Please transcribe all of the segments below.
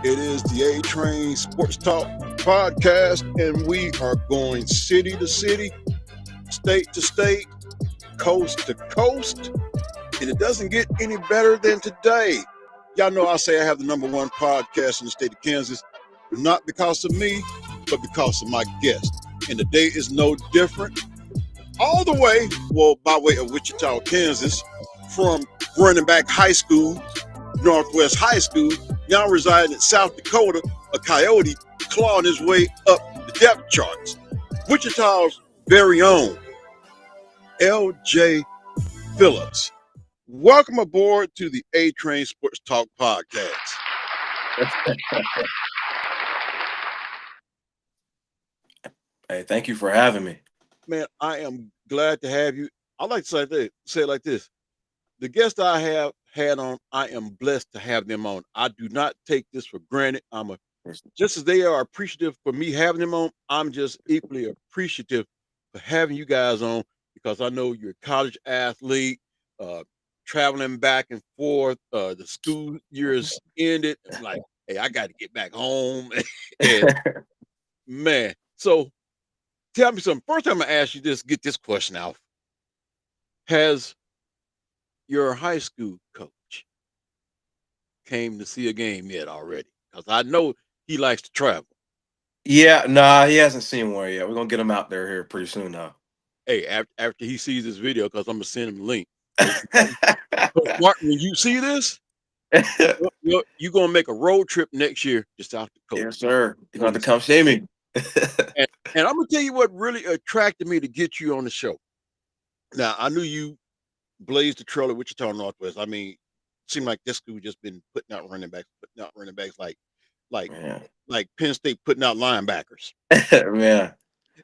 It is the A Train Sports Talk podcast, and we are going city to city, state to state, coast to coast, and it doesn't get any better than today. Y'all know I say I have the number one podcast in the state of Kansas, not because of me, but because of my guest. And today is no different. All the way, well, by way of Wichita, Kansas, from running back high school, Northwest High School, now residing in South Dakota, a Coyote clawing his way up the depth charts. Wichita's very own L.J. Phillips. Welcome aboard to the A Train Sports Talk podcast. Hey, thank you for having me. Man, I am glad to have you. I like to say it like this. The guests I have had on, I am blessed to have them on. I do not take this for granted. Just as they are appreciative for me having them on, I'm just equally appreciative for having you guys on, because I know you're a college athlete, traveling back and forth. The school year is ended. I'm like, hey, I got to get back home. And man, so tell me something. First time I ask you this, get this question out. Has your high school coach came to see a game yet already? Because I know he likes to travel. Yeah, nah, he hasn't seen one yet. We're gonna get him out there here pretty soon now. Hey, after he sees this video, because I'm gonna send him the link. Martin, when you see this, you're gonna make a road trip next year to South Dakota. Yes, sir. You're gonna have to come see me. And I'm gonna tell you what really attracted me to get you on the show. Now, I knew you blazed the trail at Wichita Northwest. I mean, it seemed like this school just been putting out running backs like Penn State putting out linebackers. Man.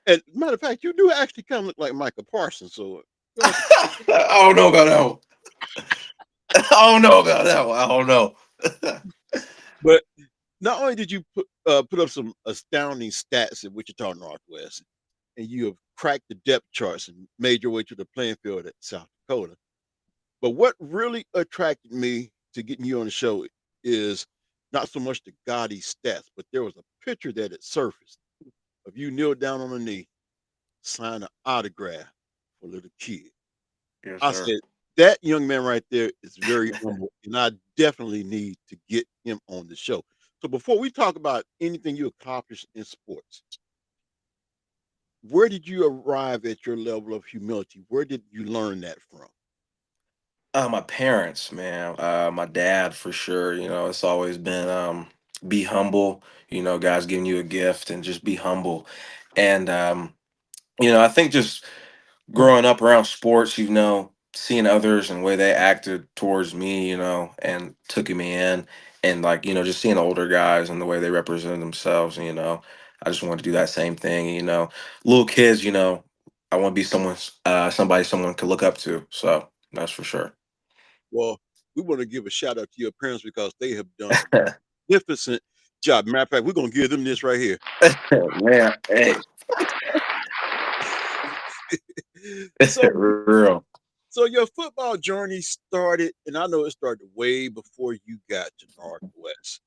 And matter of fact, you do actually kind of look like Micah Parsons. So I don't know about that one. I don't know about that one. I don't know. But not only did you put up some astounding stats at Wichita Northwest, and you have cracked the depth charts and made your way to the playing field at South Dakota, but what really attracted me to getting you on the show is not so much the gaudy stats, but there was a picture that had surfaced of you kneel down on a knee, sign an autograph for a little kid. Yes, I said, that young man right there is very humble, and I definitely need to get him on the show. So before we talk about anything you accomplished in sports, where did you arrive at your level of humility? Where did you learn that from? My parents, man. My dad for sure. You know, it's always been be humble. You know, God's giving you a gift and just be humble. And you know, I think just growing up around sports, you know, seeing others and the way they acted towards me, you know, and took me in, and like, you know, just seeing older guys and the way they represented themselves, and, you know, I just wanted to do that same thing, you know. Little kids, you know, I want to be someone could look up to. So that's for sure. Well, we want to give a shout out to your parents because they have done a magnificent job. Matter of fact, we're gonna give them this right here. Man, hey. So, Real. so your football journey started, and I know it started way before you got to Northwest.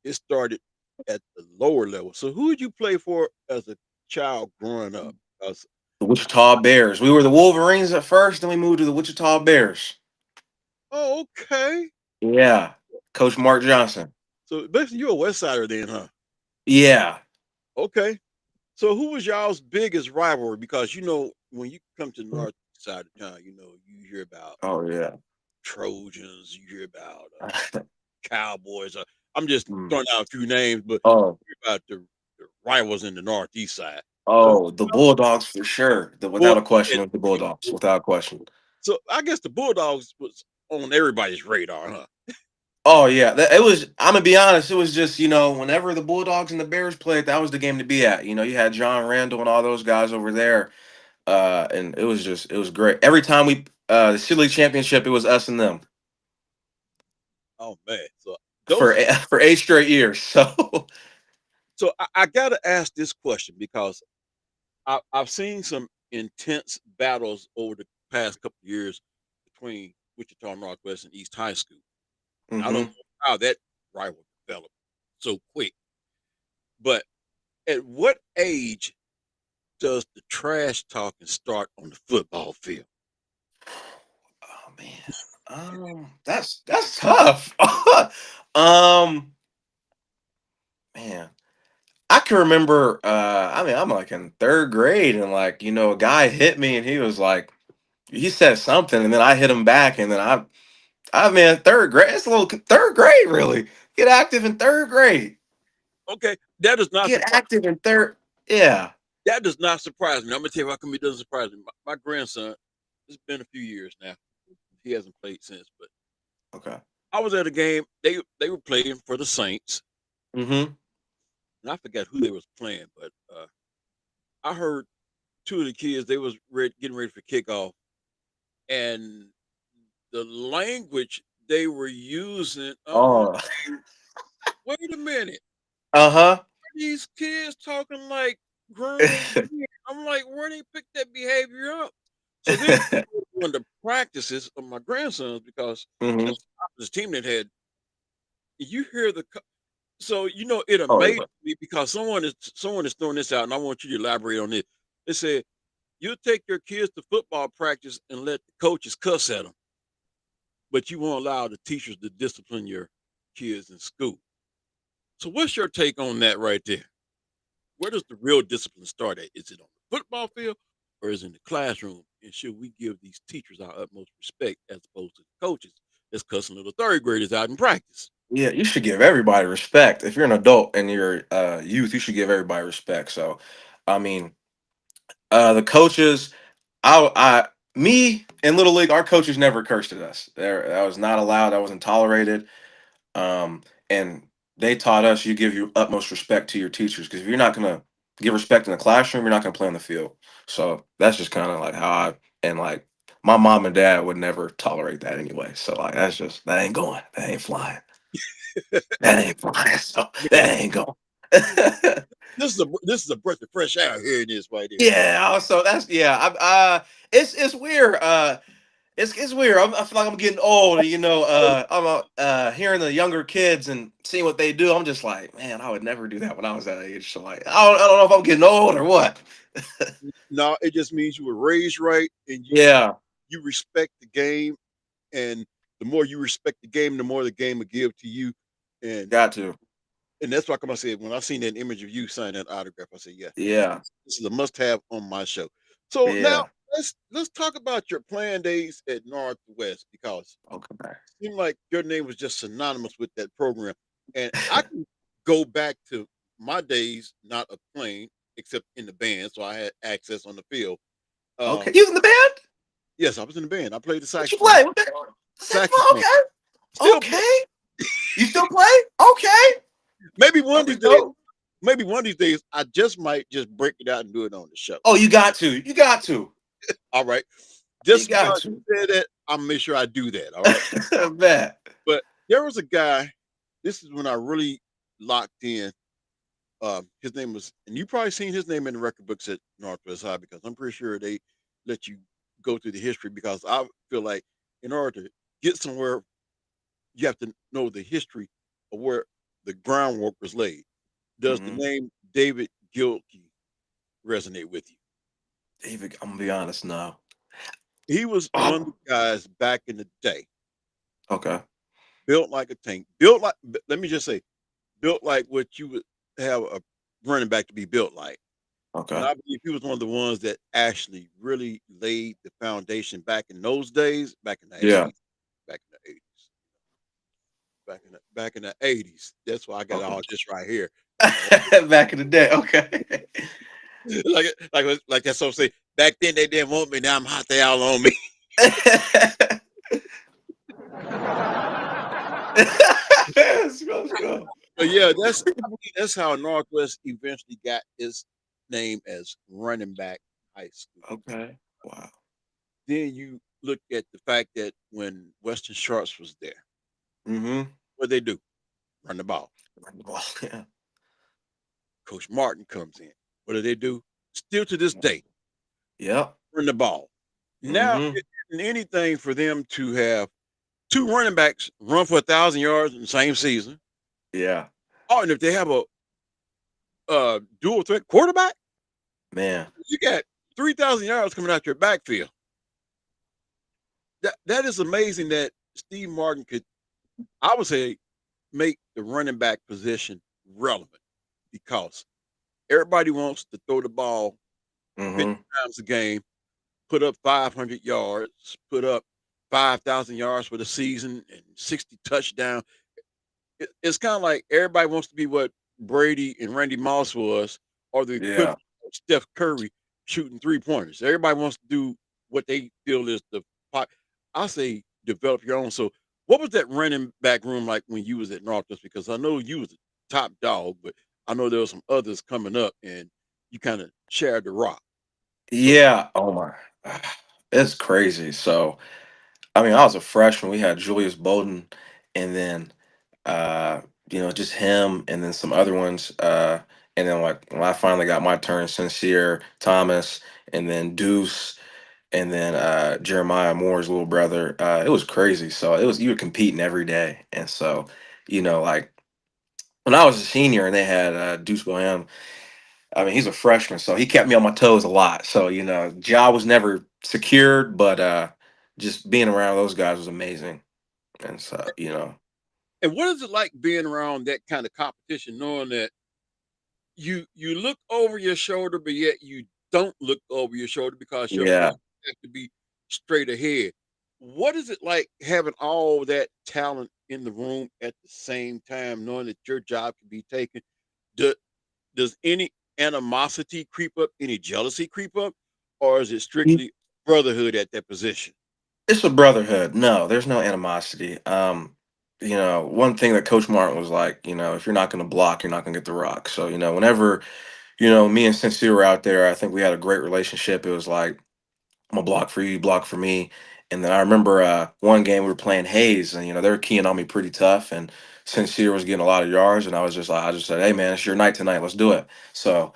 It started at the lower level. So who did you play for as a child growing up? The Wichita Bears. We were the Wolverines at first, then we moved to the Wichita Bears. Oh, okay. Yeah. Coach Mark Johnson. So basically you're a West Sider then, huh? Yeah. Okay. So who was y'all's biggest rivalry? Because you know, when you come to the north side of town, you know, you hear about Oh yeah. Trojans, you hear about Cowboys. I'm just Mm. throwing out a few names, but Oh, you hear about the rivals in the northeast side. So, oh, the Bulldogs for sure. well, Without a question, the Bulldogs. Without a question. so I guess the Bulldogs was on everybody's radar, huh? Oh yeah, it was. I'm gonna be honest. It was just, you know, whenever the Bulldogs and the Bears played, that was the game to be at. You know, you had John Randall and all those guys over there, and it was great. Every time we the City League championship, it was us and them Oh man, so for those. for 8 straight years. So So I got to ask this question because I've seen some intense battles over the past couple of years between Wichita Northwest and East High School. And I don't Mm-hmm. know how that rival developed so quick. But at what age does the trash talking start on the football field? Oh man. That's tough. Man. I can remember I mean, I'm like in third grade and like, a guy hit me and he was like he said something and then I hit him back and then I mean third grade, it's a little third grade really. Get active in third grade. Okay, that does not Get surprise. active in third. Yeah. That does not surprise me. I'm gonna tell you how come it doesn't surprise me. My grandson, it's been a few years now. He hasn't played since, but Okay. I was at a game. They were playing for the Saints, Mm-hmm. and I forgot who they was playing, but I heard two of the kids. They was getting ready for kickoff, and the language they were using. I'm like, Oh. wait a minute, Uh-huh. these kids talking like grown men. I'm like, where they pick that behavior up? So then one of the practices of my grandsons because Hmm. that's the opposite team that had. You hear so it Oh amazed yeah. me because someone is throwing this out, and I want you to elaborate on it. They said you take your kids to football practice and let the coaches cuss at them, but you won't allow the teachers to discipline your kids in school. So what's your take on that right there? Where does the real discipline start at? Is it on the football field or is it in the classroom? And should we give these teachers our utmost respect as opposed to the coaches that's cussing little third graders out in practice? Yeah, you should give everybody respect. If you're an adult and you're youth, you should give everybody respect. So, I mean, the coaches, me in Little League, our coaches never cursed at us. That was not allowed. That wasn't tolerated. And they taught us you give your utmost respect to your teachers because if you're not gonna give respect in the classroom, you're not gonna play on the field. So that's just kind of like how and like my mom and dad would never tolerate that anyway. So like that ain't going. That ain't flying. That ain't flying. So that Man, ain't going. this is a breath of fresh air hearing this right there. Yeah. So that's yeah. It's weird. It's weird. I feel like I'm getting old, and I'm hearing the younger kids and seeing what they do. I'm just like, man, I would never do that when I was that age. So like, I don't know if I'm getting old or what. No, it just means you were raised right and Yeah, you respect the game, and the more you respect the game, the more the game will give to you. And got to. and that's why I said when I seen that image of you signing that autograph, I said, yeah, Yeah, this is a must have on my show. So now yeah. let's talk about your playing days at Northwest because Okay. it seemed like your name was just synonymous with that program. And I can go back to my days not of playing except in the band, so I had access on the field. Okay. Um, You was in the band? yes, I was in the band. I played the What you saxophone. play? What the saxophone? Saxophone. Okay. Still play. Okay. You still play? Okay. Maybe one of Okay. these days. Dope. Maybe one of these days, I just might just break it out and do it on the show. Oh, you got to. You got to. All right. You Just got because to. you said that, I'll make sure I do that. All right. Bet. But there was a guy. This is when I really locked in. His name was, and you probably seen his name in the record books at Northwest High because I'm pretty sure they let you go through the history because I feel like in order to get somewhere, you have to know the history of where the groundwork was laid. Does the Hmm. name David Gilkey resonate with you? David, I'm gonna be honest now. He was one of the Oh, guys back in the day, okay. built like a tank, built like, let me just say, built like what you would have a running back to be built like. And Okay. I believe he was one of the ones that actually really laid the foundation back in those days, back in the Yeah. 80s, back in the 80s, back in the 80s. That's why I got Okay. all this right here. Back in the day. Okay. Like that's what I'm saying. Back then they didn't want me. Now I'm hot. They all on me. Let's go. But yeah, I believe that's how Northwest eventually got its name as running back high school. Okay. Wow. Then you look at the fact that when Western Sharps was there, Mm-hmm. what they do? Run the ball. Well, yeah. Coach Martin comes in. What do? still to this day, Yep. run the ball. Now, Mm-hmm. it isn't anything for them to have two running backs run for 1,000 yards in the same season. Yeah. Oh, and if they have a dual threat quarterback, Man. you got 3,000 yards coming out your backfield. That is amazing that Steve Martin could, I would say, make the running back position relevant because everybody wants to throw the ball 50 Mm-hmm. times a game, put up 500 yards, put up 5,000 yards for the season and 60 touchdowns. It's kind of like everybody wants to be what Brady and Randy Moss was, or the Yeah. equivalent of Steph Curry shooting 3 pointers. Everybody wants to do what they feel is the pot. I say develop your own. So, what was that running back room like when you was at Northwest? Because I know you was the top dog, but I know there were some others coming up, and you kind of shared the rock. So, Yeah. Oh my. It's crazy. So I mean, I was a freshman. We had Julius Bowden, and then uh, just him, and then some other ones. And then like when I finally got my turn, Sincere Thomas, and then Deuce, and then Jeremiah Moore's little brother. It was crazy. So it was you were competing every day, and so like when I was a senior and they had Deuce Boham. I mean, he's a freshman, so he kept me on my toes a lot. So, job was never secured, but just being around those guys was amazing. And so, and what is it like being around that kind of competition, knowing that you look over your shoulder, but yet you don't look over your shoulder because your yeah. focus has to be straight ahead. What is it like having all that talent in the room at the same time, knowing that your job can be taken? Do, does any animosity creep up, any jealousy creep up, or is it strictly brotherhood at that position? It's a brotherhood. No, there's no animosity. One thing that Coach Martin was like, if you're not going to block, you're not going to get the rock. So, whenever, me and Sincere were out there, I think we had a great relationship. It was like, I'm gonna block for you, you block for me. And then I remember one game we were playing Hayes, and they were keying on me pretty tough. And Sincere was getting a lot of yards, and I just said, "Hey man, it's your night tonight. Let's do it." So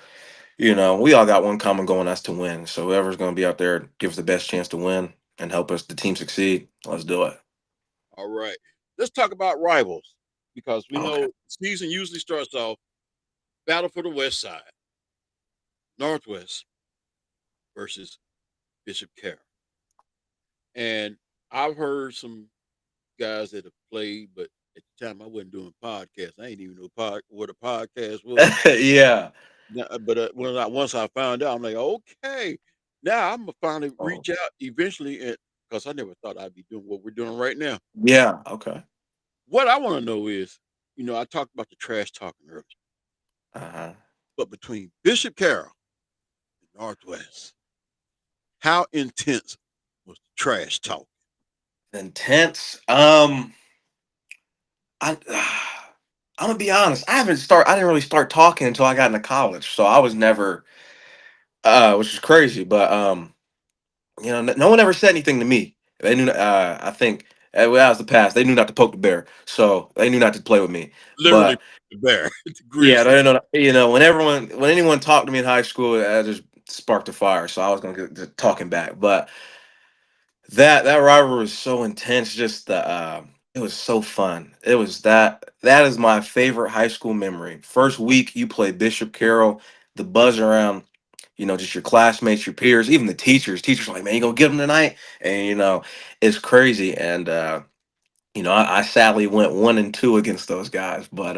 we all got one common goal, and that's to win. So whoever's gonna be out there, give us the best chance to win and help us the team succeed. Let's do it. All right. Let's talk about rivals because we Okay. know season usually starts off battle for the West Side, Northwest versus Bishop Carroll. And I've heard some guys that have played, but at the time I wasn't doing podcasts. I ain't even know what a podcast was. Yeah. But once I found out, I'm like, okay, now I'm gonna finally Oh. reach out eventually, and because I never thought I'd be doing what we're doing right now. Yeah. Okay. What I want to know is, I talked about the trash talking earlier, Uh huh. but between Bishop Carroll and Northwest, how intense was the trash talk? Intense. I I'm gonna be honest. I didn't really start talking until I got into college, so I was never, which is crazy. But no one ever said anything to me. They knew. I think well, that was the past. They knew not to poke the bear, so they knew not to play with me. Literally, But the bear, the yeah, grizzly. when anyone talked to me in high school, that just sparked a fire. So I was gonna get to talking back, but that rivalry was so intense. Just it was so fun. That is my favorite high school memory. First week you play Bishop Carroll, the buzz around, just your classmates, your peers, even the teachers. Teachers are like, man, you gonna get them tonight, and it's crazy. And I sadly went 1-2 against those guys, but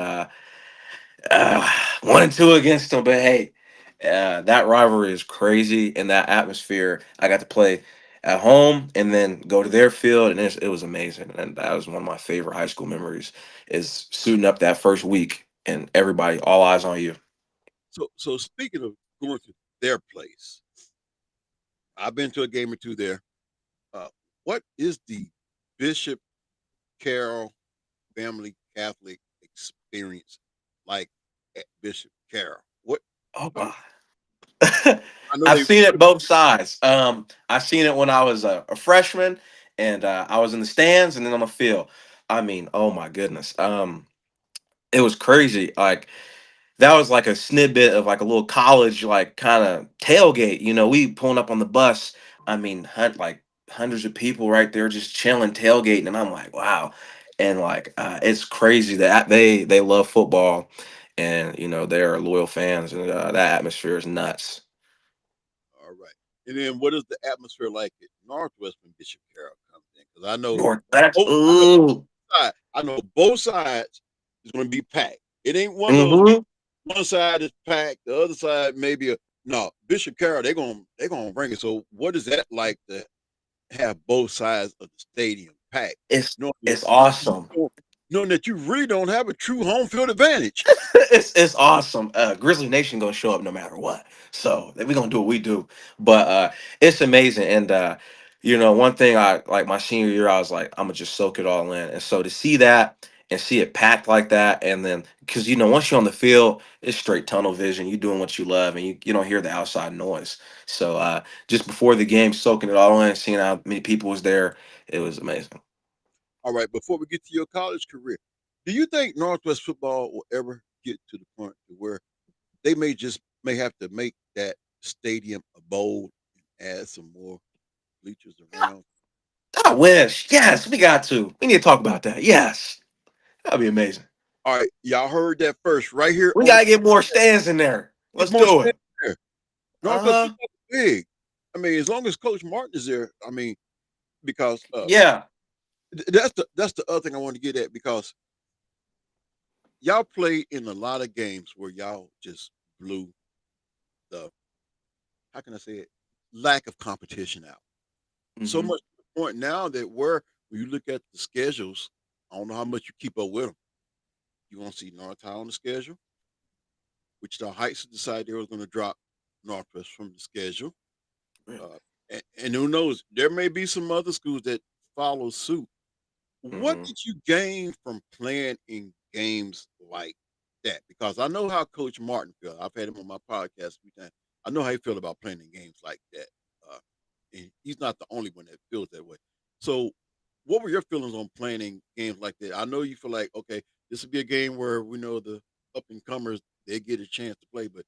1-2 against them. But hey, that rivalry is crazy, and that atmosphere. I got to play at home and then go to their field, and it was amazing. And that was one of my favorite high school memories. Is suiting up that first week and everybody, all eyes on you. So speaking of going to their place, I've been to a game or two there. Uh, what is the Bishop Carroll family Catholic experience like at Bishop Carroll? What Oh I, wow. I know I've they seen it both sides. I've seen it when I was a freshman and I was in the stands and then on the field. I mean, oh my goodness. It was crazy. Like that was like a snippet of like a little college like kind of tailgate. You know, we pulling up on the bus. I mean, like hundreds of people right there just chilling, tailgating, and I'm like, wow. And like, it's crazy that they love football, and you know they're loyal fans, and that atmosphere is nuts. All right. And then what is the atmosphere like at Northwest when Bishop Carroll comes in? Because North, that's I know ooh. I know both sides is going to be packed. It ain't one of those. Mm-hmm. One side is packed, the other side maybe a no. Bishop Carroll, they're gonna bring it. So what is that like to have both sides of the stadium packed? Knowing that It's awesome. knowing that you really don't have a true home field advantage. It's awesome. Grizzly Nation gonna show up no matter what. So we gonna do what we do. But it's amazing. And you know, one thing I like my senior year, I was like, I'm gonna just soak it all in. And so to see that and see it packed like that, and then because you know, once you're on the field, it's straight tunnel vision. You doing what you love, and you don't hear the outside noise. So just before the game, soaking it all in, seeing how many people was there, it was amazing. All right, before we get to your college career, do you think Northwest football will ever get to the point to where they may have to make that stadium a bowl and add some more bleachers around? I wish. Yes, we got to. We need to talk about that. Yes. That'd be amazing. All right, y'all heard that first right here We on the gotta get more stands in there. get Let's more do stands it. there. Northwest Uh-huh. football is big. I mean, as long as Coach Martin is there, I mean, because Yeah. that's the other thing I want to get at because y'all played in a lot of games where y'all just blew the how can I say it lack of competition out. So Hmm. much to the point now that where when you look at the schedules, I don't know how much you keep up with them. You won't see North High on the schedule. Wichita Heights decided they were going to drop Northwest from the schedule. Really? And who knows? There may be some other schools that follow suit. What Hmm. did you gain from playing in games like that? Because I know how Coach Martin feels. I've had him on my podcast a few times. I know how he feels about playing in games like that. Uh, and he's not the only one that feels that way. So, what were your feelings on playing in games like that? I know you feel like, okay, this would be a game where we know the up and comers they get a chance to play, but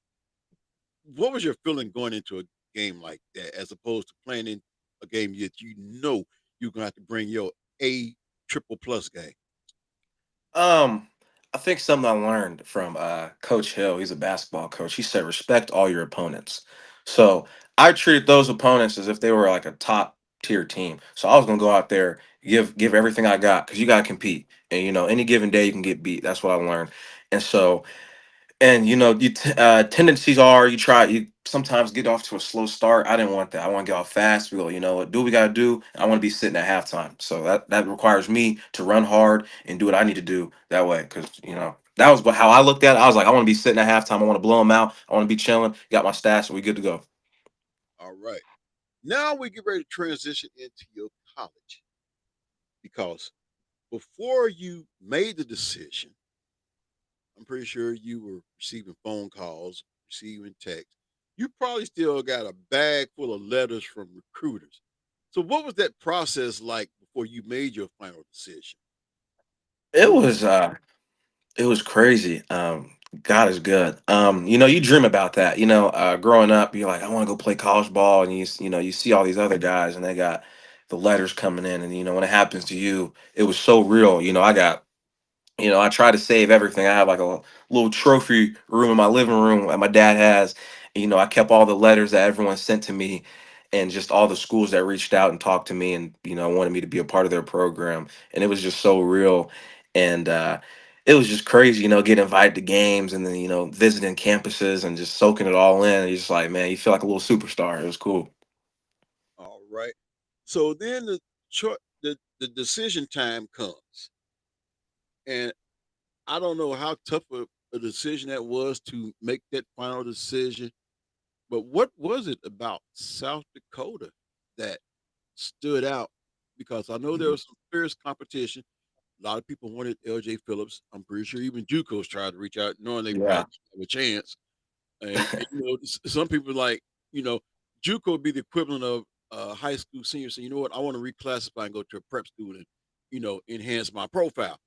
what was your feeling going into a game like that as opposed to playing in a game that you know you're gonna have to bring your A triple plus game? Um, I think something I learned from Coach Hill, he's a basketball coach. He said respect all your opponents. So I treated those opponents as if they were like a top tier team. So I was gonna go out there, give everything I got because you gotta compete. And you know, any given day you can get beat. That's what I learned. And so and you know, tendencies are you sometimes get off to a slow start. I didn't want that. I want to get off fast. We go, you know what, do what we gotta do. I want to be sitting at halftime. So that requires me to run hard and do what I need to do that way. Cause you know, that was how I looked at it. I was like, I want to be sitting at halftime. I want to blow them out. I want to be chilling. Got my stats, so we good to go. All right. Now we get ready to transition into your college because before you made the decision, I'm pretty sure you were receiving phone calls, receiving texts. You probably still got a bag full of letters from recruiters. So what was that process like before you made your final decision? It was crazy. God is good. You know, you dream about that. You know, growing up, you're like, I want to go play college ball, and you know, you see all these other guys, and they got the letters coming in, and you know, when it happens to you, it was so real. You know, I got, you know, I try to save everything. I have like a little trophy room in my living room that my dad has. You know, I kept all the letters that everyone sent to me, and just all the schools that reached out and talked to me, and you know, wanted me to be a part of their program, and it was just so real. And it was just crazy, you know, getting invited to games, and then you know, visiting campuses and just soaking it all in. And you're just like, man, you feel like a little superstar. It was cool. All right. So then the decision time comes. And I don't know how tough a decision that was to make that final decision. But what was it about South Dakota that stood out? Because I know there Mhm. was some fierce competition. A lot of people wanted LJ Phillips. I'm pretty sure even JUCOs tried to reach out, knowing they probably Yeah. didn't have a chance. And you know, some people like, you know, JUCO would be the equivalent of high school senior. So you know what? I want to reclassify and go to a prep school and, you know, enhance my profile.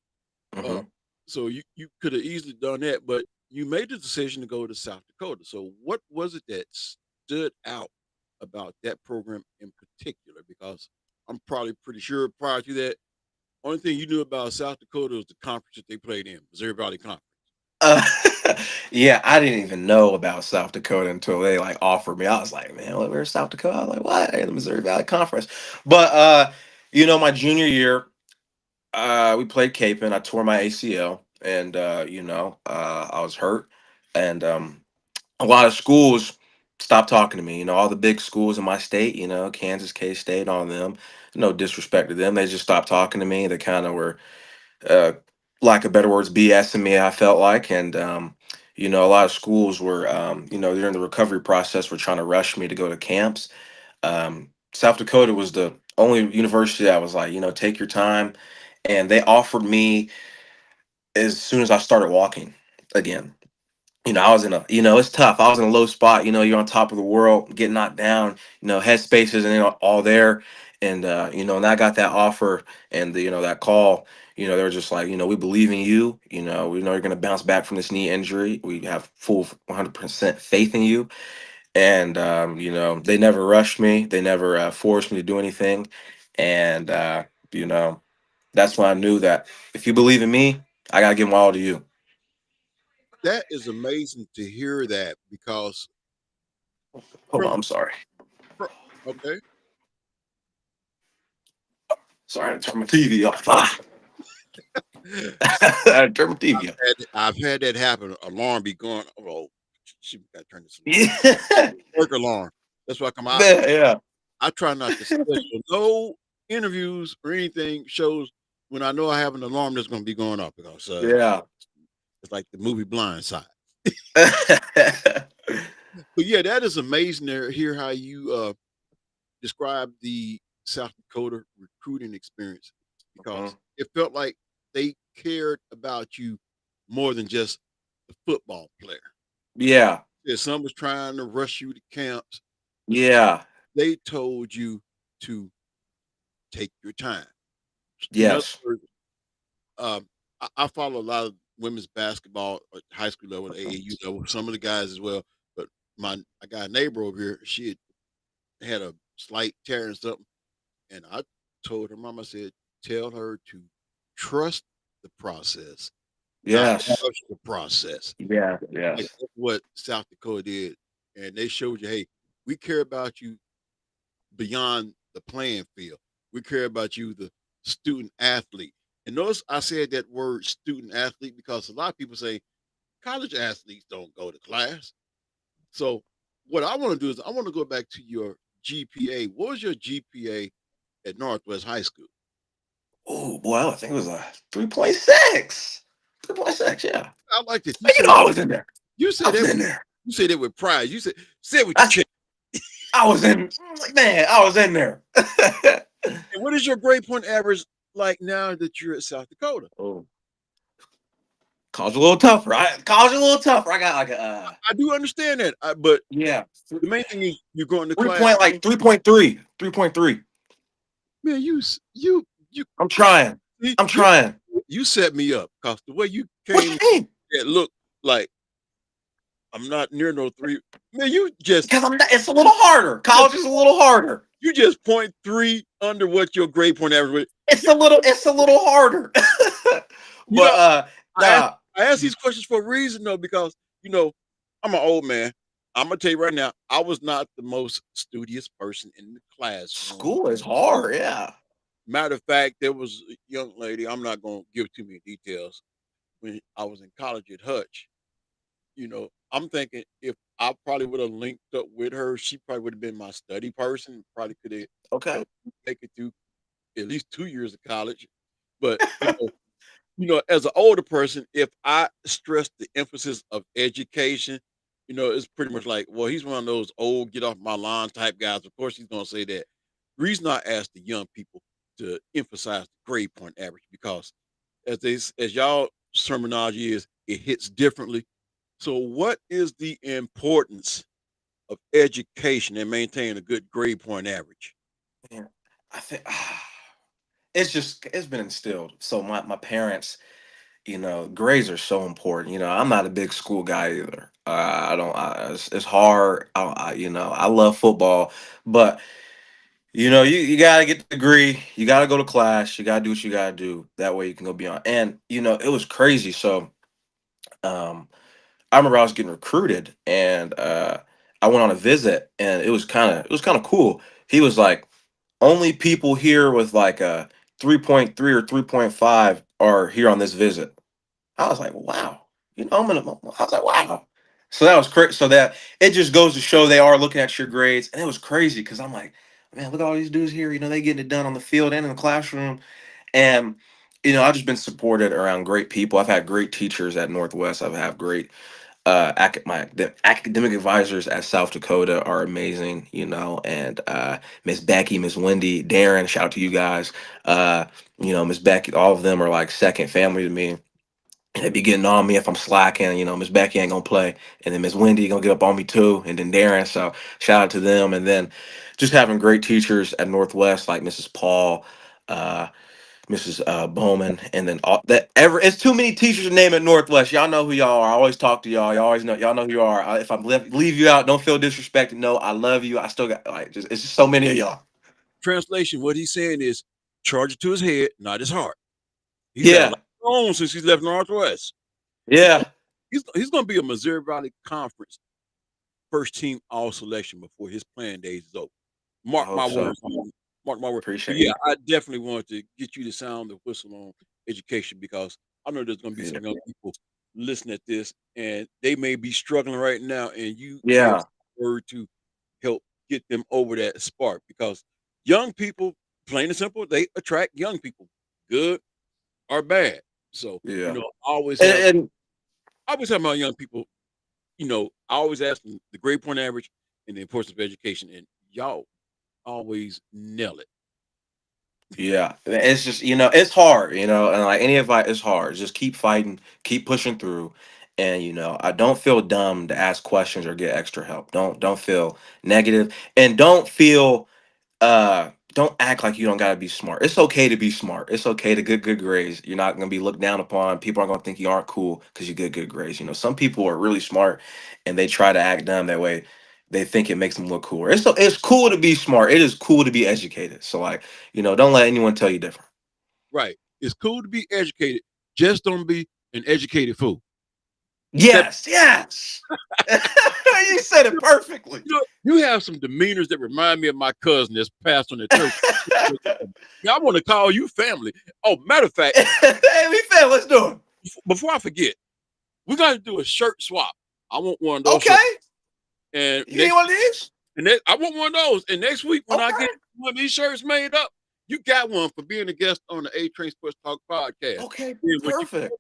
Uh, Hmm. so you could have easily done that, but you made the decision to go to South Dakota. So what was it that stood out about that program in particular? Because I'm probably pretty sure prior to that, only thing you knew about South Dakota was the conference that they played in, Missouri Valley Conference. Uh, yeah, I didn't even know about South Dakota until they like offered me. I was like, man, where's South Dakota? I was like, what? Hey, the Missouri Valley Conference. But my junior year, we played Cape and I tore my ACL, and I was hurt, and a lot of schools stopped talking to me. All the big schools in my state, Kansas, K State, all of them. No disrespect to them, they just stopped talking to me. They kind of were, uh, lack of better words, BSing me. I felt like, and a lot of schools were, during the recovery process, were trying to rush me to go to camps. South Dakota was the only university that was like, take your time, and they offered me as soon as I started walking again. I was in a, it's tough. I was in a low spot. You're on top of the world, get knocked down. Headspace isn't all there, and and I got that offer and that call. They were just like, we believe in you. We know you're gonna bounce back from this knee injury. We have full 100% faith in you, and they never rushed me. They never forced me to do anything, and you know, that's when I knew that if you believe in me, I gotta give my all to you. That is amazing to hear that because Hold on, from I'm sorry. fro- okay. Sorry, I had to turn my TV off. Ah. See, I had to turn my TV off. I've had that happen. Alarm be going. Oh, she got to turn this alarm. Yeah, Work alarm. That's why I come out. yeah, I try not to schedule no interviews or anything shows when I know I have an alarm that's going to be going off because yeah. it's like the movie Blind Side. But yeah, that is amazing to hear how you describe the South Dakota recruiting experience because Mhm. it felt like they cared about you more than just the football player. Yeah, If someone was trying to rush you to camps, yeah, they told you to take your time. In other yes. words, I follow a lot of women's basketball at high school level, AAU level, some of the guys as well. But I got a neighbor over here. She had a slight tear and something, and I told her mom, I said, tell her to trust the process, not Yes. rush the process. Yeah, Like yes. that's what South Dakota did, and they showed you, hey, we care about you beyond the playing field. We care about you, the student athlete. And notice I said that word student athlete because a lot of people say college athletes don't go to class. So what I want to do is I want to go back to your GPA. What was your GPA at Northwest High School? Oh boy, I think it was a 3.6. 3.6, yeah. I liked it. I was in there. You I said was that in there. you said it with pride. You said with your I, chest. I was in, like, man, I was in there. And what is your grade point average like now that you're at South Dakota? Oh, college a little tougher. College a little tougher. I got like a I do understand that, but yeah, the main thing is you're going to three class. point like 3.3. 3.3. Man, you I'm trying. you I'm you, trying. you set me up because the way you What you came, mean? it looked like I'm not near no three. Man, you just Because I'm not, it's a little harder. just College is a little harder. you just 0.3 under what your grade point average was. It's a little harder. You But know, I ask nah. I ask these questions for a reason though, because I'm an old man. I'm gonna tell you right now, I was not the most studious person in the classroom. School is hard, yeah. Matter of fact, there was a young lady. I'm not gonna give too many details. When I was in college at Hutch, I'm thinking if I probably would have linked up with her, she probably would have been my study person. Probably could have Okay. helped me make it through at least 2 years of college. But as an older person, if I stress the emphasis of education, it's pretty much like, well, he's one of those old get off my lawn type guys. Of course, he's gonna say that. Reason I ask the young people to emphasize the grade point average because as y'all terminology is, it hits differently. So, what is the importance of education and maintaining a good grade point average? Man, I think it's been instilled. So my parents, grades are so important. I'm not a big school guy either. I don't. It's hard. I love football, but you gotta get the degree. You gotta go to class. You gotta do what you gotta do. That way you can go beyond. And it was crazy. So, um, I remember I was getting recruited, and I went on a visit, and it was kind of cool. He was like, only people here with like a 3.3 or 3.5 are here on this visit. I was like, wow. I was like, wow. So that was crazy. So that it just goes to show they are looking at your grades, and it was crazy because I'm like, man, look at all these dudes here. They getting it done on the field and in the classroom, and I've just been supported around great people. I've had great teachers at Northwest. I've had great the academic advisors at South Dakota are amazing, and Miss Becky, Miss Wendy, Darren, shout out to you guys. Uh, Miss Becky, all of them are like second family to me. And they be getting on me if I'm slacking. Miss Becky ain't gonna play, and then Miss Wendy gonna get up on me too, and then Darren. So shout out to them, and then just having great teachers at Northwest like Mrs. Paul, uh, Mrs. Bowman, and then all that. It's too many teachers to name at Northwest. Y'all know who y'all are. I always talk to y'all. Y'all know who you are. If I leave you out, don't feel disrespected. No, I love you. I still got like it's just so many of y'all. Translation: what he's saying is, charge it to his head, not his heart. He's had a Yeah, lot on since he's left Northwest. He's yeah, he's going to be a Missouri Valley Conference first team all selection before his playing days is over. I Mark my hope so. words. Mark my word. But Appreciate yeah, it. I definitely wanted to get you to sound the whistle on education because I know there's going to be Yeah, some young people listening at this and they may be struggling right now, and you have yeah, a word to help get them over that spark because young people, plain and simple, they attract young people, good or bad. So yeah. And I always have my young people. I always ask them the grade point average and the importance of education, and y'all always nail it. yeah, it's just it's hard, and like any advice, it's hard. Just keep fighting, keep pushing through, and I don't feel dumb to ask questions or get extra help. Don't feel negative, and don't act like you don't gotta be smart. It's okay to be smart. It's okay to get good grades. You're not gonna be looked down upon. People aren't gonna think you aren't cool because you get good grades. Some people are really smart and they try to act dumb that way. They think it makes them look cooler. It's cool to be smart. It is cool to be educated. So like, don't let anyone tell you different. Right. It's cool to be educated. Just don't be an educated fool. That Yes, yes. You said it perfectly. you have some demeanors that remind me of my cousin that's passed on the church. I want to call you family. Oh, matter of fact, Hey, we fail. Let's do it. before I forget, we got to do a shirt swap. I want one of those shirts. Okay. And You need one of these? I want one of those. And next week, when I Okay. get one of these shirts made up, you got one for being a guest on the A Train Sports Talk podcast. Okay. And when Perfect.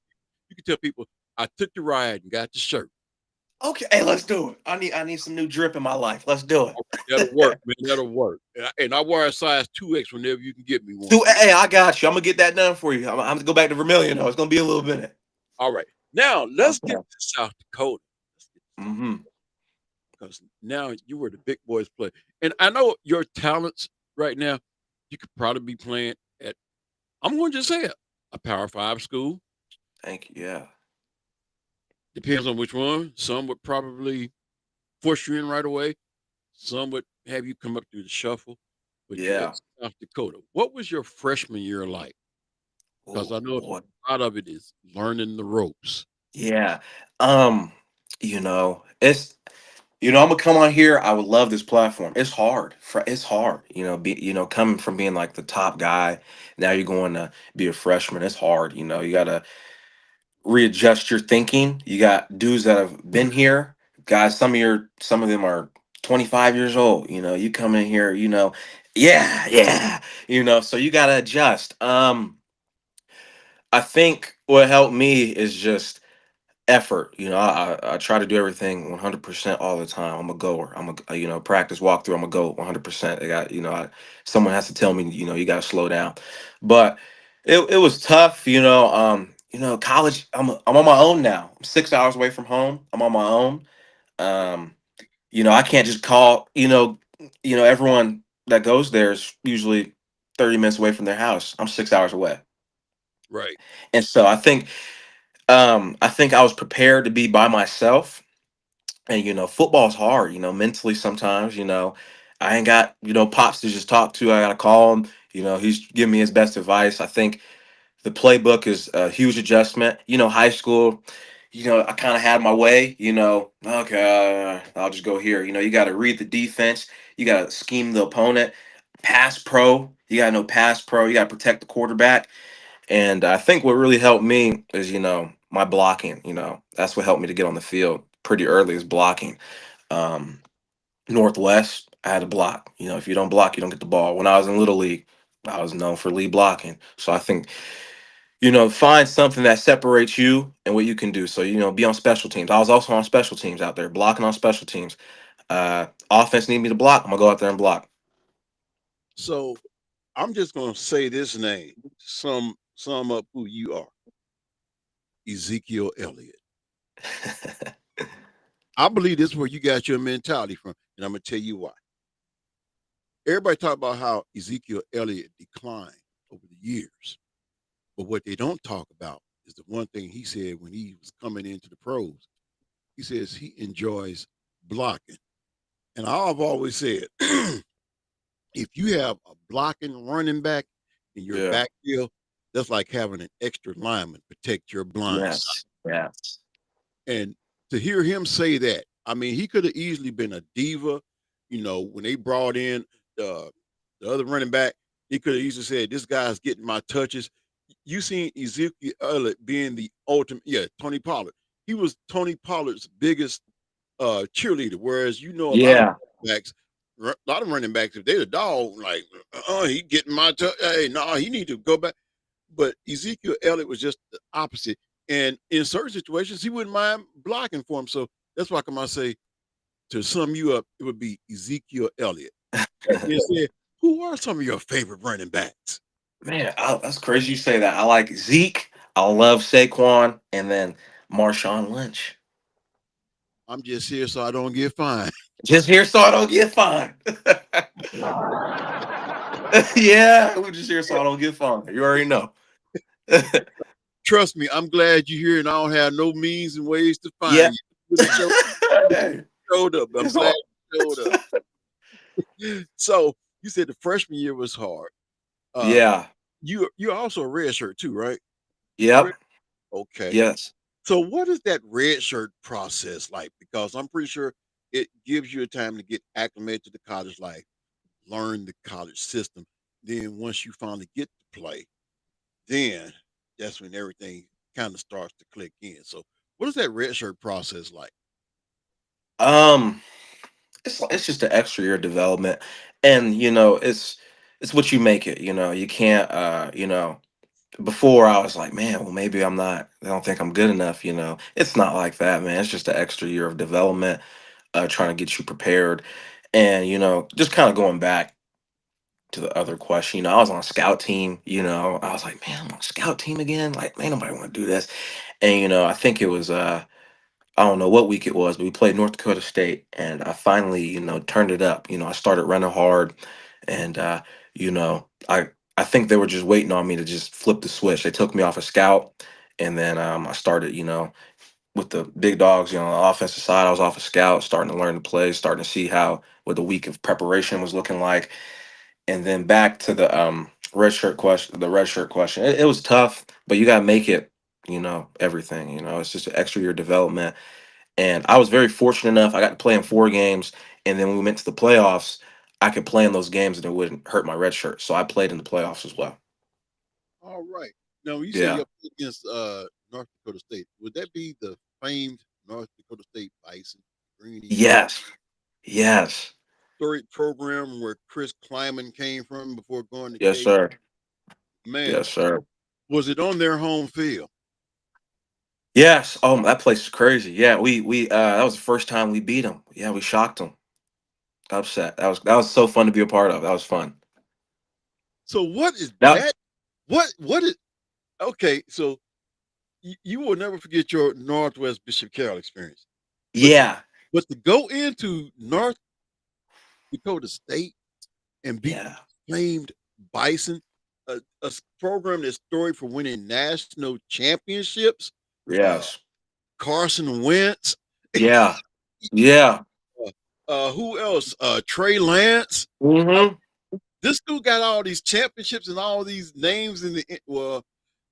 you can tell people, I took the ride and got the shirt. Okay. Hey, let's do it. I need some new drip in my life. Let's do All right, that'll it. work, man. That'll work. And I wear a size 2X whenever you can get me one. Hey, I got you. I'm gonna get that done for you. I'm gonna go back to Vermilion though. It's gonna be a little minute. All right. Now let's get Okay. to South Dakota. Let's get to South Mm-hmm. because now you were the big boys play. And I know your talents right now, you could probably be playing at, I'm going to just say it, a Power Five school. Thank you. Yeah. Depends on which one. Some would probably force you in right away. Some would have you come up through the shuffle. But you at Yeah. South Dakota. What was your freshman year like? Because Oh I know boy. a lot of it is learning the ropes. Yeah. Um, it's I'm gonna come on here. I would love this platform. It's hard. It's hard. Coming from being like the top guy, now you're going to be a freshman. It's hard. You gotta readjust your thinking. You got dudes that have been here, guys. Some of them are 25 years old. You come in here. Yeah, yeah. So you gotta adjust. I think what helped me is just effort. I try to do everything 100% all the time. I'm a goer. Practice walkthrough. I'm a go 100%. I got someone has to tell me you got to slow down, but it was tough. College. I'm on my own now. I'm 6 hours away from home. I'm on my own. Um, I can't just call. Everyone that goes there is usually 30 minutes away from their house. I'm 6 hours away, Right. and so I think. I think I was prepared to be by myself. And football's hard, mentally sometimes. I ain't got, pops to just talk to. I gotta call him. He's giving me his best advice. I think the playbook is a huge adjustment. High school, I kind of had my way. Okay, I'll just go here. You got to read the defense. You got to scheme the opponent. Pass pro. You got to know pass pro. You got to protect the quarterback. And I think what really helped me is, my blocking. That's what helped me to get on the field pretty early is blocking. Um, Northwest, I had to block. If you don't block, you don't get the ball. When I was in Little League, I was known for lead blocking. So I think, find something that separates you and what you can do. So, be on special teams. I was also on special teams out there, blocking on special teams. Offense need me to block. I'm gonna go out there and block. So I'm just gonna say this name. Sum up who you are. Ezekiel Elliott. I believe this is where you got your mentality from, and I'm gonna tell you why. Everybody talk about how Ezekiel Elliott declined over the years, but what they don't talk about is the one thing he said when he was coming into the pros. He says he enjoys blocking, and I've always said, if you have a blocking running back in your Yeah. backfield, that's like having an extra lineman protect your blind side. Yes. Yes. And to hear him say that, I mean, he could have easily been a diva. When they brought in the the other running back, he could have easily said, "This guy's getting my touches." You seen Ezekiel Elliott being the ultimate, yeah, Tony Pollard. He was Tony Pollard's biggest cheerleader. Whereas a lot of Yeah. backs, a lot of running backs, if they're a dog, like, he getting my touch. Hey, no, he need to go back. But Ezekiel Elliott was just the opposite. And in certain situations, he wouldn't mind blocking for him. So that's why I come out say, to sum you up, it would be Ezekiel Elliott. That being said, who are some of your favorite running backs? Man, that's crazy you say that. I like Zeke. I love Saquon, and then Marshawn Lynch. I'm just here so I don't get fined. Just here so I don't get fined. Yeah, we're just here so I don't get fined. You already know. Trust me, I'm glad you're here and I don't have no means and ways to Yeah. find you. You really Hey, showed up. I'm it's glad all. you showed up. So you said the freshman year was hard. Uh, Yeah. you're also a red shirt too, right? Red. Yep. Okay. Yes. So what is that red shirt process like? Because I'm pretty sure it gives you a time to get acclimated to the college life, learn the college system. Then once you finally get to play, then that's when everything kind of starts to click in. So what is that red shirt process like? Um, it's just an extra year development, and it's what you make it. You can't. Before I was like, man, well, maybe I'm not. I don't think I'm good enough. It's not like that, man. It's just an extra year of development, trying to get you prepared, and just kind of going back to the other question. I was on a scout team. I was like, man, I'm on a scout team again. Like, man, nobody want to do this. And I think it was I don't know what week it was, but we played North Dakota State, and I finally, turned it up. I started running hard, and I think they were just waiting on me to just flip the switch. They took me off a scout, and then I started, with the big dogs. On the offensive side, I was off a scout, starting to learn the plays, starting to see how what the week of preparation was looking like, and then back to the red shirt question. The red shirt question. It was tough, but you got to make it. Everything. It's just an extra year development, and I was very fortunate enough. I got to play in 4 games, and then when we went to the playoffs, I could play in those games and it wouldn't hurt my red shirt. So I played in the playoffs as well. All right. Now, when you say Yeah. you're against North Dakota State, would that be the famed North Dakota State Bison, green and yellow Yes. Yes. storied program where Chris Kleiman came from before going to Yes, K? sir. Man, Yes, sir. was it on their home field? Yes. Oh, that place is crazy. Yeah, we that was the first time we beat them. Yeah, we shocked them. Upset. That was so fun to be a part of. That was fun. So what is Now, that? What is okay? So you will never forget your Northwest Bishop Carroll experience, but yeah, to go into North Dakota State and beat yeah, famed Bison, a program that's storied for winning national championships. uh, Yes. Carson Wentz. Yeah. Yeah. Who else? Trey Lance. Uh, Hmm. this dude got all these championships and all these names in the well.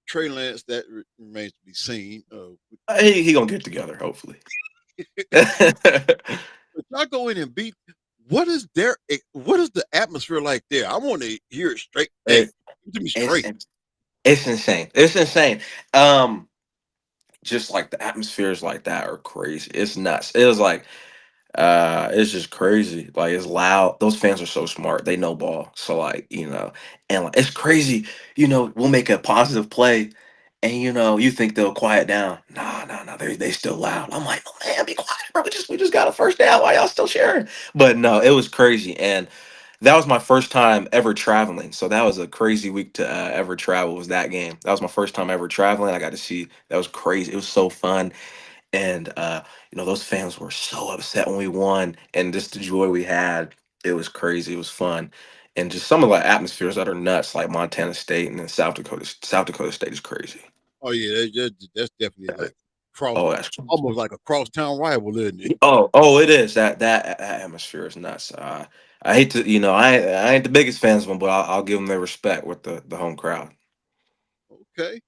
Trey Lance, that remains to be seen. He gonna get together, hopefully. But y'all go in and beat. What is there? What is the atmosphere like there? I want to hear it straight. Hey, it, give it to me it's straight. it's insane. It's insane. Um, just like the atmospheres like that are crazy. It's nuts. It was like it's just crazy. Like it's loud. Those fans are so smart. They know ball. So like, and like it's crazy, we'll make a positive play and you think they'll quiet down. Nah, nah, nah. They still loud. I'm like, oh man, be quiet, bro. We just got a first down. Why y'all still sharing? But no, it was crazy. And that was my first time ever traveling. So that was a crazy week to ever travel, was that game. That was my first time ever traveling. I got to see, that was crazy. It was so fun. And those fans were so upset when we won, and just the joy we had, it was crazy. It was fun. And just some of the atmospheres that are nuts, like Montana State and then South Dakota State is crazy. Oh yeah, that's definitely like cross, Oh, that's almost like a crosstown rival, isn't it? oh, it is. That atmosphere is nuts. I hate to, I ain't the biggest fans of them, but I'll give them their respect with the home crowd. Okay,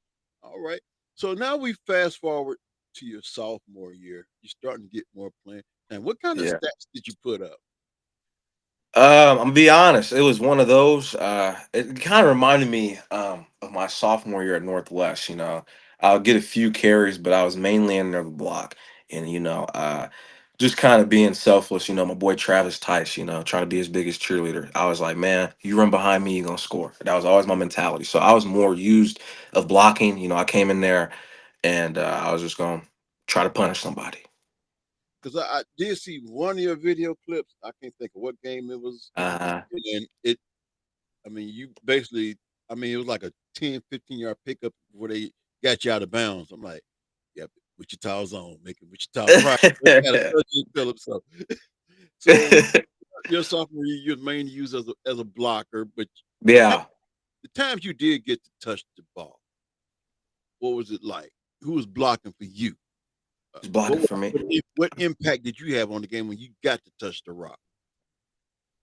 all right. So now we fast forward to your sophomore year. You're starting to get more playing. And what kind of Yeah. stats did you put up? I'm gonna be honest. It was one of those. It kind of reminded me of my sophomore year at Northwest. I'll get a few carries, but I was mainly in the block, and just kind of being selfless. My boy Travis Tice. Trying to be his biggest cheerleader. I was like, man, you run behind me, you're gonna score. That was always my mentality. So I was more used of blocking. I came in there, and I was just gonna try to punish somebody. Because I did see one of your video clips. I can't think of what game it was. Uh, And I mean, you basically, I mean, it was like a 10, 15-yard pickup where they got you out of bounds. I'm like, yep, Wichita's on, making Wichita pride. Got a touch Phillips. So your sophomore year, you're mainly used as a blocker, but how, yeah, the times you did get to touch the ball, what was it like? Who was blocking for you? just blocking for me. What impact did you have on the game when you got to touch the rock?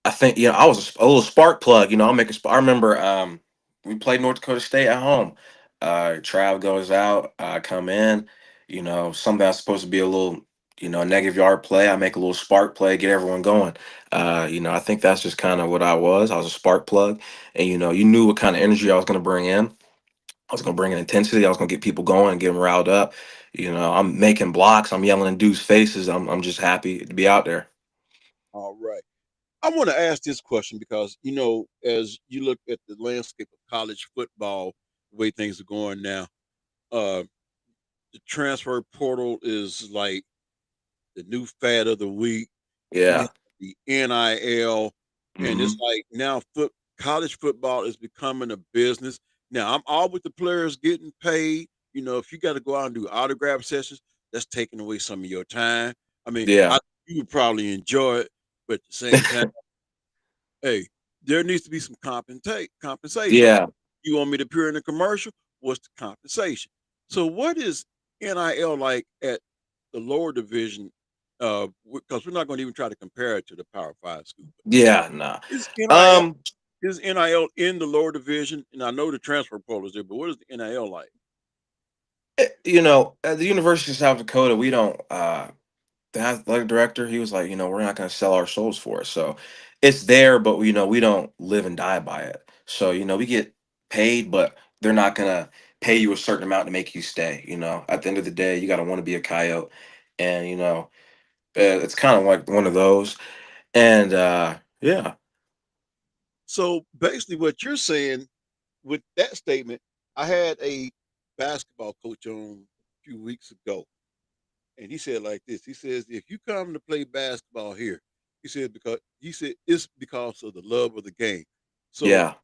I think I was a little spark plug. I'll make a spark. I remember we played North Dakota State at home. Trav goes out, I come in. Something that's supposed to be a little negative yard play. I make a little spark play, get everyone going. I think that's just kind of what I was. I was a spark plug, and you knew what kind of energy I was going to bring in. I was going to bring in intensity. I was going to get people going, get them riled up. I'm making blocks. I'm yelling in dudes' faces. I'm just happy to be out there. All right. I want to ask this question because, as you look at the landscape of college football, the way things are going now, uh, the transfer portal is like the new fad of the week. You have Yeah. the NIL, and it's Hmm. like now college football is becoming a business. Now I'm all with the players getting paid. If you got to go out and do autograph sessions, that's taking away some of your time. I mean, Yeah. you would probably enjoy it, but at the same time, hey, there needs to be some compensation. Yeah. You want me to appear in a commercial? What's the compensation? So what is NIL like at the lower division? Because we're not going to even try to compare it to the Power Five school. Yeah, nah. Is NIL Um, is NIL in the lower division? And I know the transfer portal is there, but what is the NIL like? at the University of South Dakota, we don't the athletic director, he was like, we're not gonna sell our souls for it. So it's there, but we don't live and die by it. So, we get paid, but they're not gonna pay you a certain amount to make you stay. At the end of the day, you gotta want to be a coyote. And it's kind of like one of those. And yeah. So basically, what you're saying with that statement, I had a basketball coach on a few weeks ago, and he said like this. He says, if you come to play basketball here, he said it's because of the love of the game. So Yeah.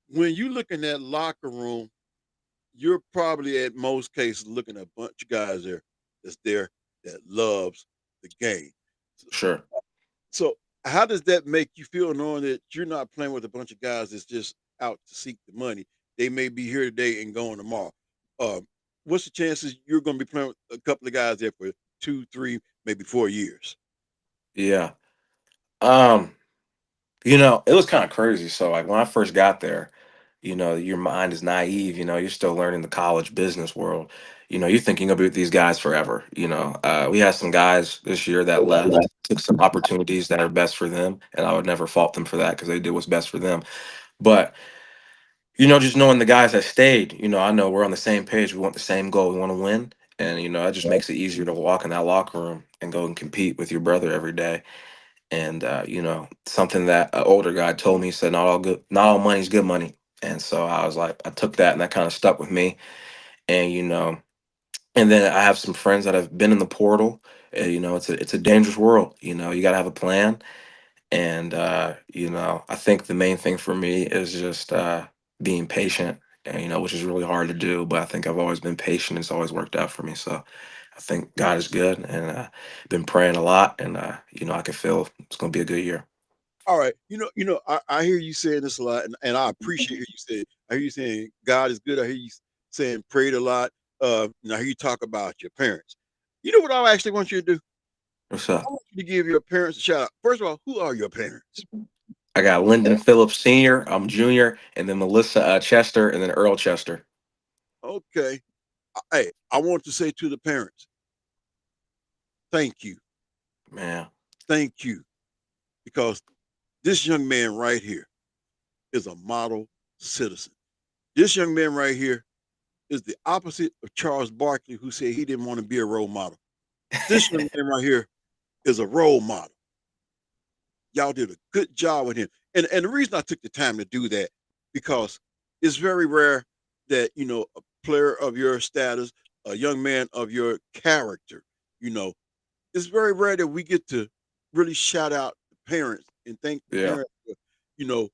when you look in that locker room, you're probably at most cases looking at a bunch of guys there that loves the game. So, Sure. so how does that make you feel knowing that you're not playing with a bunch of guys that's just out to seek the money? They may be here today and going tomorrow. Um, what's the chances you're going to be playing with a couple of guys there for 2, 3, maybe 4 years? Yeah. Um, it was kind of crazy. So like when I first got there, your mind is naive, you're still learning the college business world. You're thinking about these guys forever. We had some guys this year that left, took some opportunities that are best for them, and I would never fault them for that because they did what's best for them. But just knowing the guys that stayed, I know we're on the same page. We want the same goal. We want to win. And, that just makes it easier to walk in that locker room and go and compete with your brother every day. And, something that an older guy told me, he said, not all money's good money. And so I was like, I took that and that kind of stuck with me. And, and then I have some friends that have been in the portal. It's a dangerous world. You got to have a plan, and I think the main thing for me is just being patient, and which is really hard to do, but I think I've always been patient. It's always worked out for me. So I think God is good, and been praying a lot, and I can feel it's going to be a good year. All right. I hear you saying this a lot, and I appreciate hear you say. I hear you saying God is good. I hear you saying prayed a lot. And I hear you talk about your parents. You know what I actually want you to do? What's I up? want you to give your parents a shout out. First of all, who are your parents? I got Lyndon Phillips Sr., I'm Junior, and then Melissa Chester, and then Earl Chester. Okay. Hey, I want to say to the parents, thank you. Man, Thank you. Because this young man right here is a model citizen. This young man right here is the opposite of Charles Barkley, who said he didn't want to be a role model. This young man right here is a role model. Y'all did a good job with him. And the reason I took the time to do that, because it's very rare that, a player of your status, a young man of your character, you know, it's very rare that we get to really shout out the parents and thank the yeah, parents for, you know,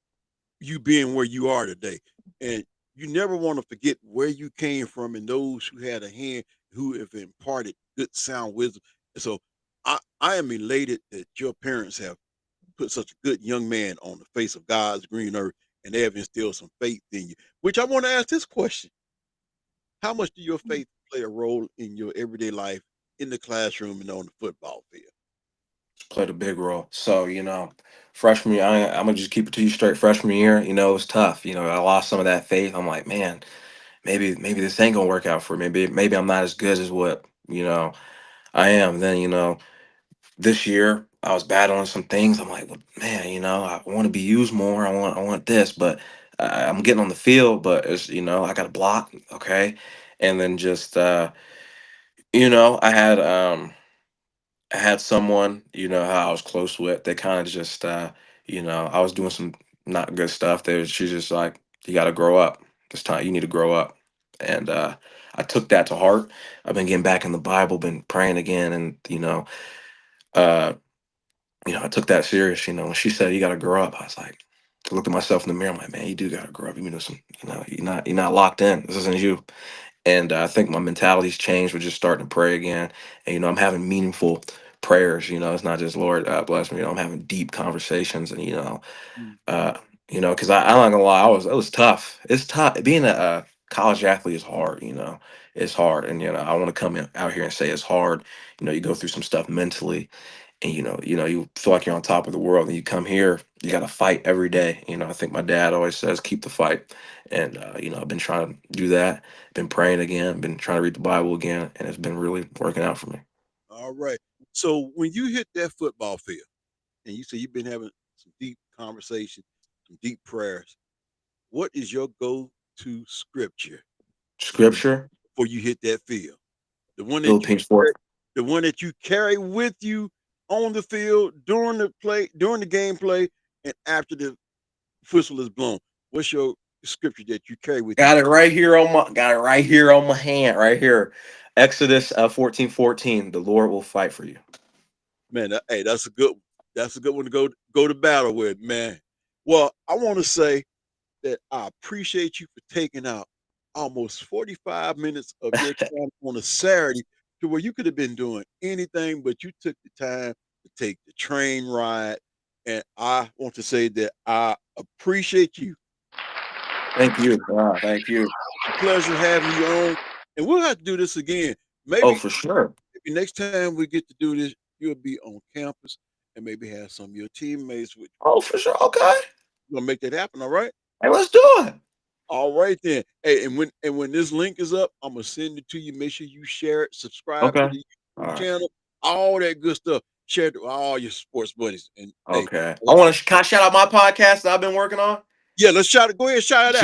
you being where you are today. And you never want to forget where you came from and those who had a hand, who have imparted good sound wisdom. And so I am elated that your parents have put such a good young man on the face of God's green earth, and they have instilled some faith in you. Which I want to ask this question: how much do your faith play a role in your everyday life, in the classroom, and on the football field? played a big role. So, freshman year, I'm gonna just keep it to you straight. Freshman year, it was tough. I lost some of that faith. I'm like, man, maybe this ain't gonna work out for me. Maybe I'm not as good as what I am. Then this year I was battling some things. I'm like, well, man, I want to be used more. I want this, but I'm getting on the field, but it's I got to block, okay, and then just I had someone, how I was close with. They kind of just, I was doing some not good stuff. She's just like, you got to grow up. This time, you need to grow up. And I took that to heart. I've been getting back in the Bible, been praying again, and uh, I took that serious. When she said you got to grow up, I was like, I looked at myself in the mirror. I'm like, man, you do got to grow up. You're not locked in. This isn't you. And I think my mentality's changed with just starting to pray again. And I'm having meaningful prayers. It's not just Lord bless me. I'm having deep conversations, and Mhm. uh, because I'm not gonna lie, it was tough. It's tough. Being a college athlete is hard. It's hard, and I want to out here and say it's hard. You go through some stuff mentally, and you feel like you're on top of the world, and you come here, you got to fight every day. I think my dad always says keep the fight, and I've been trying to do that, been praying again, been trying to read the Bible again, and it's been really working out for me. All right. So when you hit that football field, and you say you've been having some deep conversation, some deep prayers, what is your go-to scripture when Scripture, before you hit that field? The one that you Philippines 4. the one that you carry with you on the field during the play, during the game play, and after the whistle is blown. What's your scripture that you carry with you? Got it right here on my hand, right here. Exodus 14:14. The Lord will fight for you. Man, hey, that's a good one to go to battle with, man. Well, I want to say that I appreciate you for taking out almost 45 minutes of your time on a Saturday to where you could have been doing anything, but you took the time to take the train ride. And I want to say that I appreciate you. Thank you. Thank you. It's a pleasure having you on. And we'll have to do this again. Oh, for sure. Maybe next time we get to do this, you'll be on campus and maybe have some of your teammates with you. Oh, for sure. Okay. We're gonna make that happen, all right? Hey, let's do it. All right then. Hey, and when this link is up, I'm gonna send it to you. Make sure you share it, subscribe to Okay. the All YouTube right. channel, all that good stuff. Share it to all your sports buddies. And hey, Okay. Can I shout out my podcast that I've been working on? yeah, let's shout it. Go ahead, shout it out,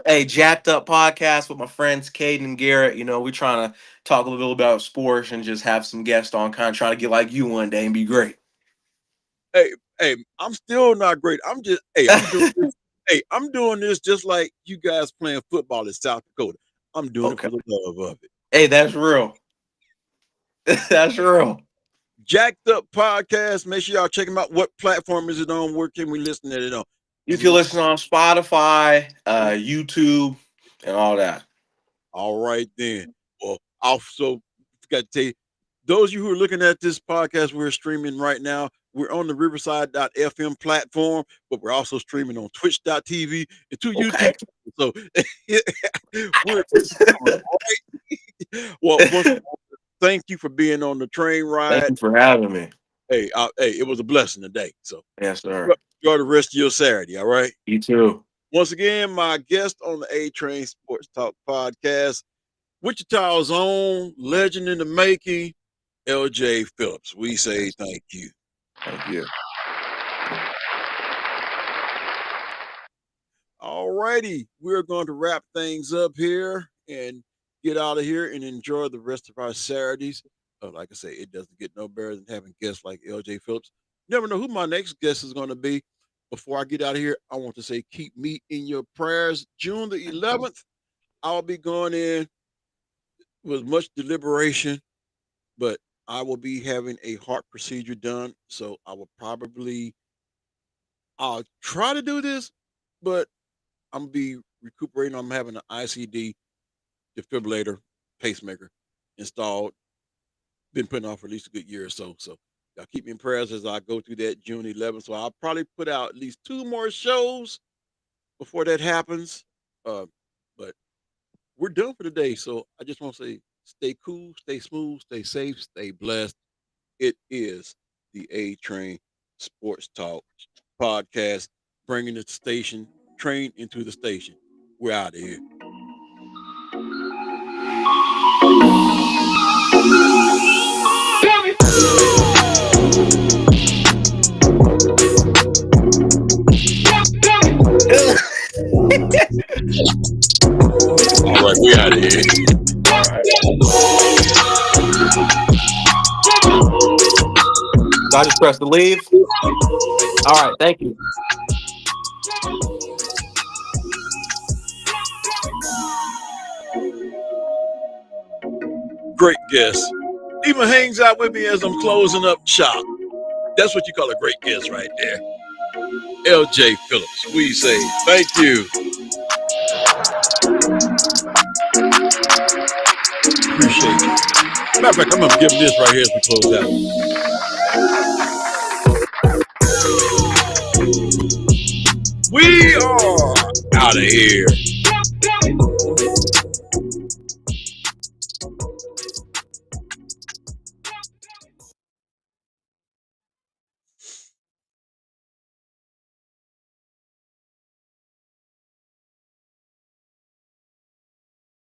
man. Jacked Up podcast with my friends Caden and Garrett. You know, we're trying to talk a little about sports and just have some guests on, kind of trying to get like you one day and be great. Hey, I'm still not great. I'm just I'm doing this. Hey, I'm doing this just like you guys playing football in South Dakota. I'm doing it for the love of it. Hey, that's real. That's real. Jacked Up podcast. Make sure y'all check them out. What platform is it on? Where can we listen to it on? You can listen on Spotify, YouTube, and all that. All right then. Well, also forgot to tell you, those of you who are looking at this podcast, we're streaming right now. We're on the Riverside.fm platform, but we're also streaming on Twitch.tv and to YouTube. So we're well, once again, thank you for being on the train ride. Thank you for having me. Hey, it was a blessing today. So yes, sir. Enjoy the rest of your Saturday. All right. You too. Once again, my guest on the A Train Sports Talk podcast, Wichita's own legend in the making, LJ Phillips. We say thank you. Thank you. All righty. We're going to wrap things up here and get out of here and enjoy the rest of our Saturdays. Like I say, it doesn't get no better than having guests like LJ Phillips. Never know who my next guest is going to be. Before I get out of here, I want to say keep me in your prayers. June the 11th, I'll be going in with much deliberation, but I will be having a heart procedure done. So I'll try to do this, but I'm going to be recuperating. I'm having an ICD defibrillator pacemaker installed. Been putting off for at least a good year or so. So y'all keep me in prayers as I go through that June 11th. So I'll probably put out at least 2 more shows before that happens. But we're done for today. So I just want to say, stay cool, stay smooth, stay safe, stay blessed. It is the A Train Sports Talk podcast, bringing the station, train into the station. We're out of here. All right, we out of here. I just press the leave. All right, thank you. Great guest. Even hangs out with me as I'm closing up shop. That's what you call a great guest right there. LJ Phillips. We say thank you. Appreciate you. Matter of fact, I'm gonna give him this right here as we close out. We are out of here.